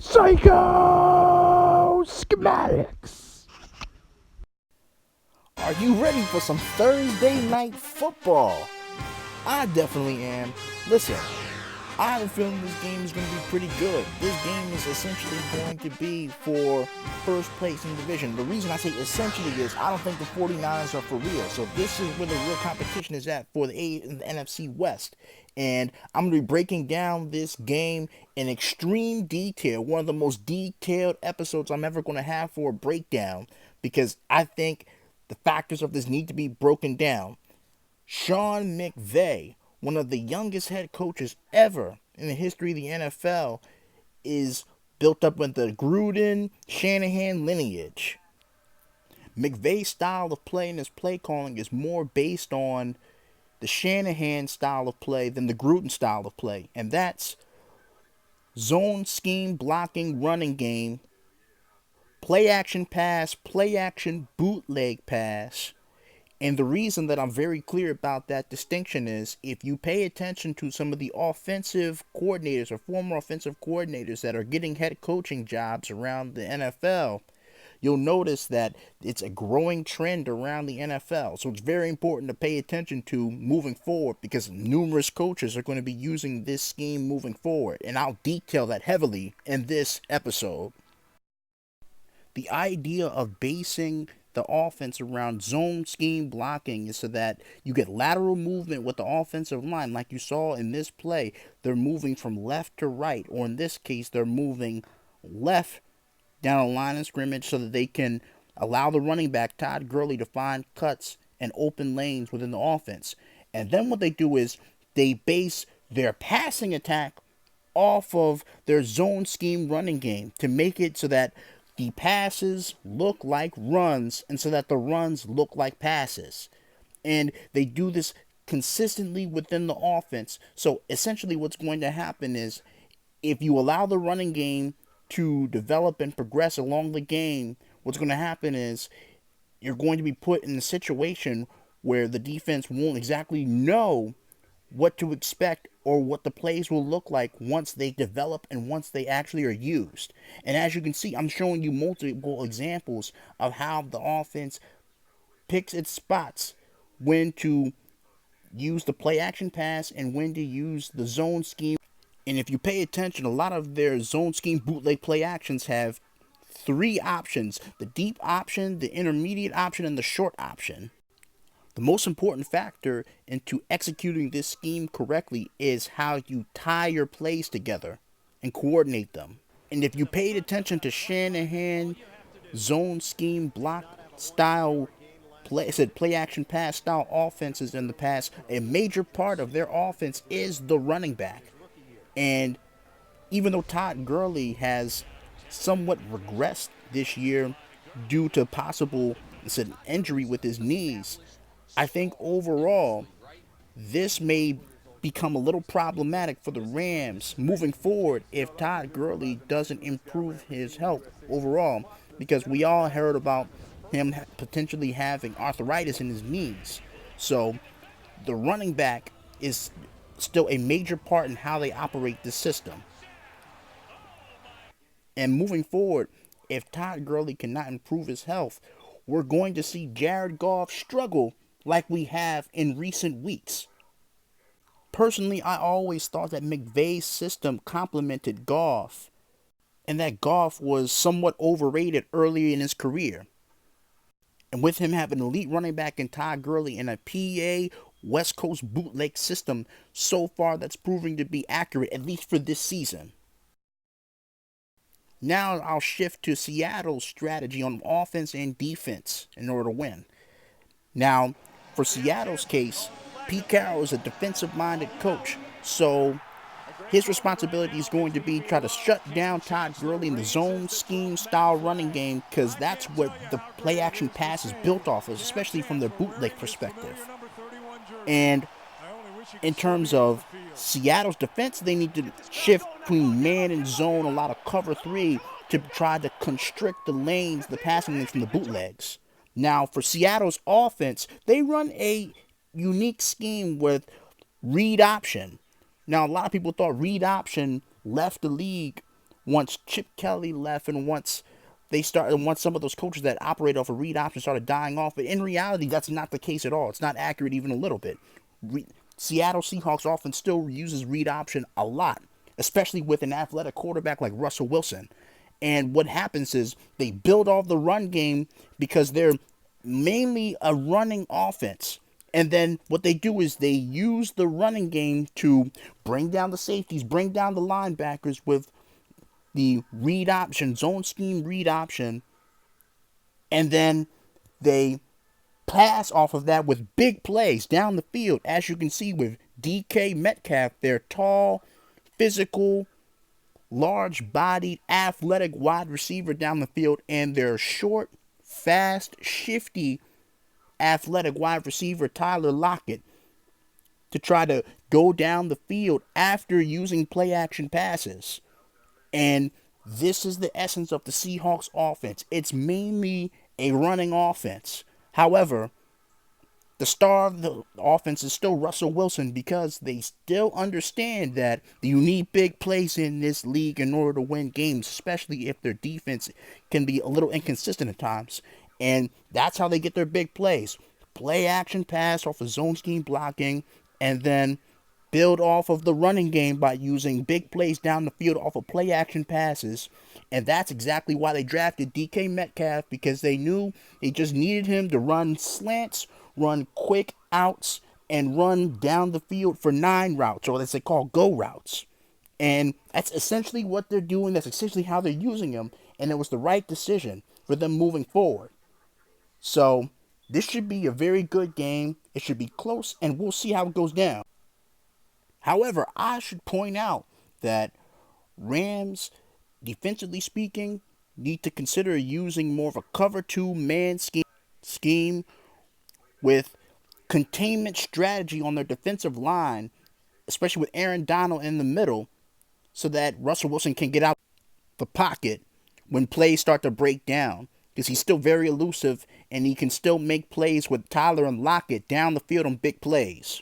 Psycho Schematics. Are you ready for some Thursday night football? I definitely am. Listen, I have a feeling this game is going to be pretty good. This game is essentially going to be for first place in the division. The reason I say essentially is I don't think the 49ers are for real. So this is where the real competition is at for the NFC West. And I'm going to be breaking down this game in extreme detail. One of the most detailed episodes I'm ever going to have for a breakdown. Because I think the factors of this need to be broken down. Sean McVeigh, one of the youngest head coaches ever in the history of the NFL, is built up with the Gruden, Shanahan lineage. McVay's style of play and his play calling is more based on the Shanahan style of play than the Gruden style of play. And that's zone scheme, blocking, running game, play action pass, play action bootleg pass. And the reason that I'm very clear about that distinction is if you pay attention to some of the offensive coordinators or former offensive coordinators that are getting head coaching jobs around the NFL, you'll notice that it's a growing trend around the NFL. So it's very important to pay attention to moving forward because numerous coaches are going to be using this scheme moving forward. And I'll detail that heavily in this episode. The idea of basing the offense around zone scheme blocking is so that you get lateral movement with the offensive line. Like you saw in this play, they're moving from left to right, or in this case, they're moving left down a line of scrimmage so that they can allow the running back, Todd Gurley, to find cuts and open lanes within the offense. And then what they do is they base their passing attack off of their zone scheme running game to make it so that the passes look like runs and so that the runs look like passes. And they do this consistently within the offense. So essentially what's going to happen is if you allow the running game to develop and progress along the game, what's going to happen is you're going to be put in a situation where the defense won't exactly know what to expect or what the plays will look like once they develop and once they actually are used. And as you can see, I'm showing you multiple examples of how the offense picks its spots, when to use the play action pass and when to use the zone scheme. And if you pay attention, a lot of their zone scheme bootleg play actions have three options: the deep option, the intermediate option, and the short option. The most important factor into executing this scheme correctly is how you tie your plays together and coordinate them. And if you paid attention to Shanahan zone scheme block style play action pass style offenses in the past, a major part of their offense is the running back. And even though Todd Gurley has somewhat regressed this year due to possible injury with his knees, I think overall this may become a little problematic for the Rams moving forward if Todd Gurley doesn't improve his health overall, because we all heard about him potentially having arthritis in his knees. So the running back is still a major part in how they operate this system. And moving forward, if Todd Gurley cannot improve his health, we're going to see Jared Goff struggle like we have in recent weeks. Personally, I always thought that McVay's system complemented Goff and that Goff was somewhat overrated early in his career. And with him having an elite running back in Todd Gurley in a PA West Coast bootleg system, so far that's proving to be accurate, at least for this season. Now I'll shift to Seattle's strategy on offense and defense in order to win. Now, for Seattle's case, Pete Carroll is a defensive-minded coach, so his responsibility is going to be try to shut down Todd Gurley in the zone scheme style running game, because that's what the play action pass is built off of, especially from the bootleg perspective. And in terms of Seattle's defense, they need to shift between man and zone, a lot of cover three, to try to constrict the lanes, the passing lanes from the bootlegs. Now, for Seattle's offense, they run a unique scheme with read option. Now, a lot of people thought read option left the league once Chip Kelly left and once some of those coaches that operate off a read option started dying off. But in reality, that's not the case at all. It's not accurate even a little bit. Seattle Seahawks offense still uses read option a lot, especially with an athletic quarterback like Russell Wilson. And what happens is they build off the run game because they're mainly a running offense. And then what they do is they use the running game to bring down the safeties, bring down the linebackers with the read option, zone scheme read option. And then they pass off of that with big plays down the field. As you can see with DK Metcalf, they're tall, physical, large-bodied, athletic wide receiver down the field, and their short, fast, shifty, athletic wide receiver Tyler Lockett to try to go down the field after using play-action passes. And this is the essence of the Seahawks offense. It's mainly a running offense. However, the star of the offense is still Russell Wilson because they still understand that you need big plays in this league in order to win games, especially if their defense can be a little inconsistent at times. And that's how they get their big plays. Play action pass off of zone scheme blocking, and then build off of the running game by using big plays down the field off of play action passes. And that's exactly why they drafted DK Metcalf, because they knew they just needed him to run slants, run quick outs, and run down the field for 9 routes, or as they call go routes. And that's essentially what they're doing. That's essentially how they're using him. And it was the right decision for them moving forward. So this should be a very good game. It should be close, and we'll see how it goes down. However, I should point out that Rams, defensively speaking, need to consider using more of a cover 2 man scheme with containment strategy on their defensive line, especially with Aaron Donald in the middle, so that Russell Wilson can get out the pocket when plays start to break down, because he's still very elusive and he can still make plays with Tyler and Lockett down the field on big plays.